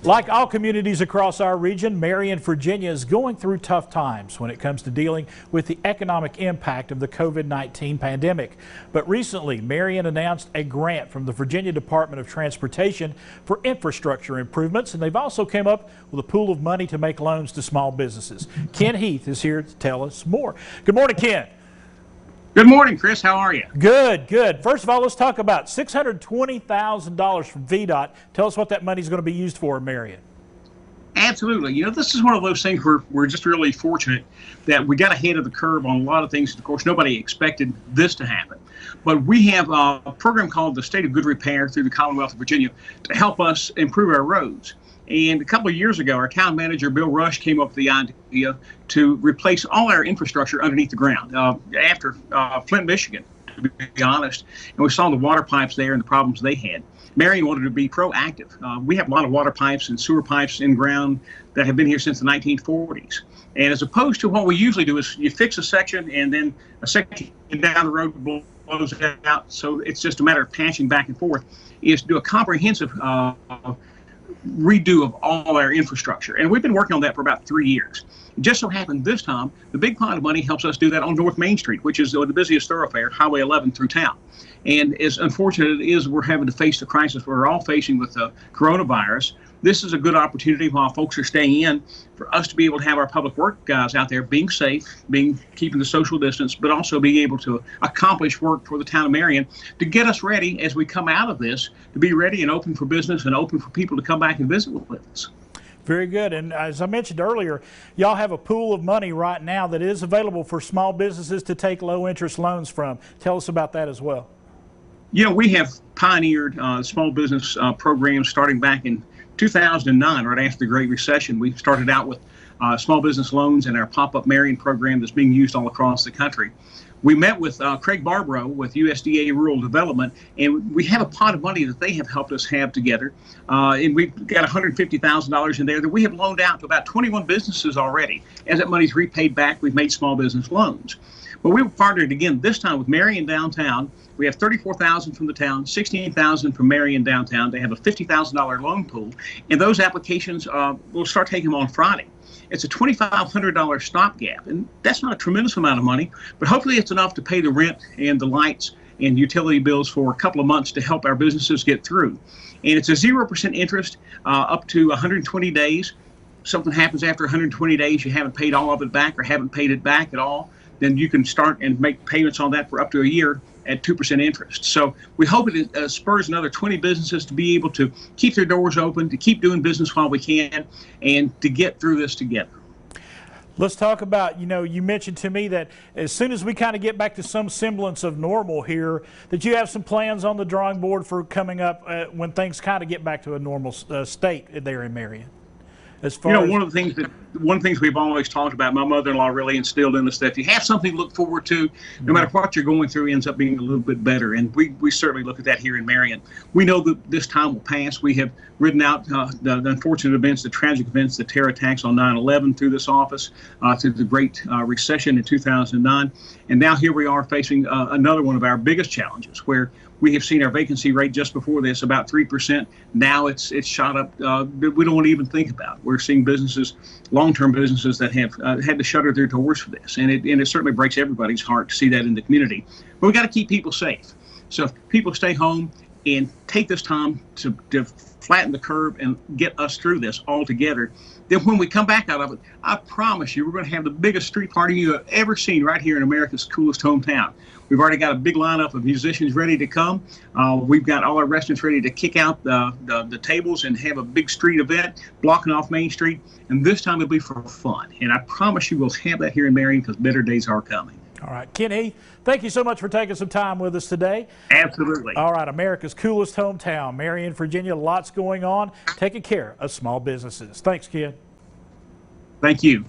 Like all communities across our region, Marion, Virginia is going through tough times when it comes to dealing with the economic impact of the COVID-19 pandemic. But recently, Marion announced a grant from the Virginia Department of Transportation for infrastructure improvements, and they've also come up with a pool of money to make loans to small businesses. Ken Heath is here to tell us more. Good morning, Ken. Good morning, Chris. How are you? Good, good. First of all, let's talk about $620,000 from VDOT. Tell us what that money is going to be used for in Marion. Absolutely. You know, this is one of those things where we're just really fortunate that we got ahead of the curve on a lot of things. Of course, nobody expected this to happen. But we have a program called the State of Good Repair through the Commonwealth of Virginia to help us improve our roads. And a couple of years ago, our town manager, Bill Rush, came up with the idea to replace all our infrastructure underneath the ground after Flint, Michigan, to be honest. And we saw the water pipes there and the problems they had. Marion wanted to be proactive. We have a lot of water pipes and sewer pipes in ground that have been here since the 1940s. And as opposed to what we usually do is you fix a section and then a section down the road blows out. So it's just a matter of patching back and forth, is to do a comprehensive redo of all our infrastructure. And we've been working on that for about 3 years. It just so happened this time, the big pot of money helps us do that on North Main Street, which is the busiest thoroughfare, Highway 11 through town. And as unfortunate it is, we're having to face the crisis we're all facing with the coronavirus. This is a good opportunity while folks are staying in for us to be able to have our public work guys out there being safe, keeping the social distance, but also being able to accomplish work for the town of Marion to get us ready as we come out of this, to be ready and open for business and open for people to come back and visit with us. Very good. And as I mentioned earlier, y'all have a pool of money right now that is available for small businesses to take low interest loans from. Tell us about that as well. You know, we have pioneered small business programs starting back in 2009, right after the Great Recession. We started out with small business loans and our pop-up Marion program that's being used all across the country. We met with Craig Barbaro with USDA Rural Development, and we have a pot of money that they have helped us have together. And we've got $150,000 in there that we have loaned out to about 21 businesses already. As that money's repaid back, we've made small business loans. But we partnered again this time with Marion Downtown. We have $34,000 from the town, $16,000 from Marion Downtown. They have a $50,000 loan pool, and those applications we'll start taking them on Friday. It's a $2,500 stopgap, and that's not a tremendous amount of money, but hopefully it's enough to pay the rent and the lights and utility bills for a couple of months to help our businesses get through. And it's a 0% interest up to 120 days. Something happens after 120 days, you haven't paid all of it back or haven't paid it back at all, then you can start and make payments on that for up to a year at 2% interest. So we hope it spurs another 20 businesses to be able to keep their doors open, to keep doing business while we can, and to get through this together. Let's talk about, you mentioned to me that as soon as we kind of get back to some semblance of normal here, that you have some plans on the drawing board for coming up when things kind of get back to a normal state there in Marion. As far as one of the things we've always talked about, my mother-in-law really instilled in us that if you have something to look forward to, no matter what you're going through, ends up being a little bit better. And we certainly look at that here in Marion. We know that this time will pass. We have ridden out the unfortunate events, the tragic events, the terror attacks on 9/11 through this office, through the Great Recession in 2009. And now here we are facing another one of our biggest challenges, where we have seen our vacancy rate just before this about 3%. Now it's shot up that we don't want to even think about. We're seeing businesses, long-term businesses, that have had to shutter their doors for this, and it certainly breaks everybody's heart to see that in the community. But we got to keep people safe. So if people stay home and take this time to flatten the curve and get us through this all together, then when we come back out of it, I promise you we're going to have the biggest street party you have ever seen right here in America's coolest hometown. We've already got a big lineup of musicians ready to come. We've got all our restaurants ready to kick out the tables and have a big street event blocking off Main Street. And this time it'll be for fun. And I promise you we'll have that here in Marion, because better days are coming. All right, Ken Heath, thank you so much for taking some time with us today. Absolutely. All right, America's coolest hometown, Marion, Virginia. Lots going on, taking care of small businesses. Thanks, Ken. Thank you.